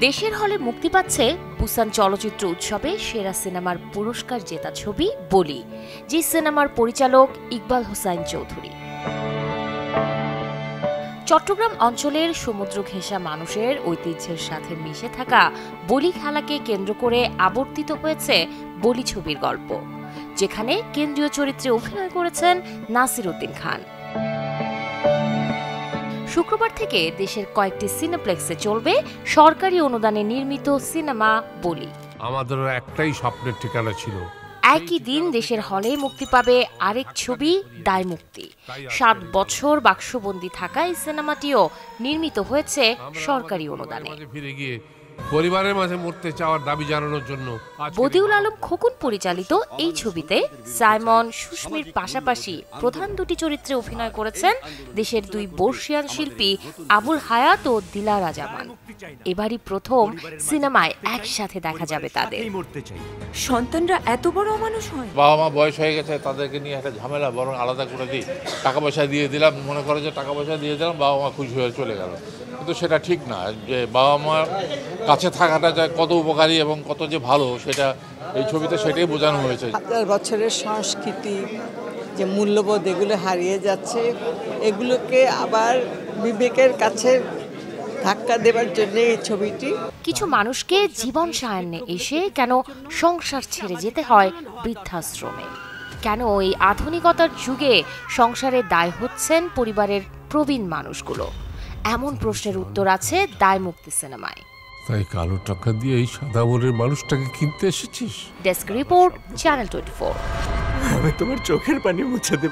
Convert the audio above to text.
দেশের হলে মুক্তি পাচ্ছে বুসান চলচ্চিত্র উৎসবে সেরা সিনেমার পুরস্কার জেতা ছবি বলি, যে সিনেমার পরিচালক ইকবাল হোসাইন চৌধুরী। চট্টগ্রাম অঞ্চলের সমুদ্র ঘেঁষা মানুষের ঐতিহ্যের সাথে মিশে থাকা বলি খেলাকে কেন্দ্র করে আবর্তিত হয়েছে বলি ছবির গল্প, যেখানে কেন্দ্রীয় চরিত্রে অভিনয় করেছেন নাসির উদ্দিন খান। শুক্রবার থেকে দেশের কয়েকটি সিনেপ্লেক্সে চলবে সরকারি অনুদানে নির্মিত সিনেমা বলি। আমাদেরও একটাই স্বপ্নের ঠিকানা ছিল। একই দিন দেশের হলে মুক্তি পাবে আরেক ছবি দায় মুক্তি। ৭ বছর বাক্সবন্দি থাকা এই সিনেমাটিও নির্মিত হয়েছে সরকারি অনুদানে। পরিবারের মাঝে মরতে চাওয়ার দাবি জানানোর জন্য বদিউল আলম খোকন পরিচালিত এই ছবিতে সাইমন সুস্মির পাশাপাশি প্রধান দুটি চরিত্রে অভিনয় করেছেন দেশের 2 বর্ষিয়ান শিল্পী আবুল হায়াত ও দিলারা জামান। এবারই প্রথম সিনেমায় একসাথে দেখা যাবে তাদের। সন্তানরা এত বড় অমানুষ হয়? বাবা মা বয়স হয়ে গেছে, তাদেরকে নিয়ে একটা ঝামেলা, বরং আলাদা করে দিই, টাকা পয়সা দিয়ে দিলাম, মনে করে যে টাকা পয়সা দিয়ে দিলাম, বাবা মা খুশি হয়ে চলে গেল। কিন্তু সেটা ঠিক না, যে বাবা মার কাছে থাকাটা যে কত উপকারী এবং কত যে ভালো, সেটা এই ছবিতে সেটাই বোঝানো হয়েছে। 1000 বছরের সংস্কৃতি, যে মূল্যবোধ, এগুলো হারিয়ে যাচ্ছে। এগুলোকে আবার বিবেকের কাছে ধাক্কা দেওয়ার জন্য এই ছবিটি। কিছু মানুষকে জীবন সায়ান্নে এসে কেন সংসার ছেড়ে যেতে হয় বৃদ্ধাশ্রমে? কেন এই আধুনিকতার যুগে সংসারে দায় হচ্ছেন পরিবারের প্রবীণ মানুষগুলো? এমন প্রশ্নের উত্তর আছে দায় মুক্তি সিনেমায়। তাই কালো টাকা দিয়ে এই সাদা মনের মানুষটাকে কিনতে এসেছিস? Desk report, channel 24। আমি তোমার চোখের পানি মুছে দেব।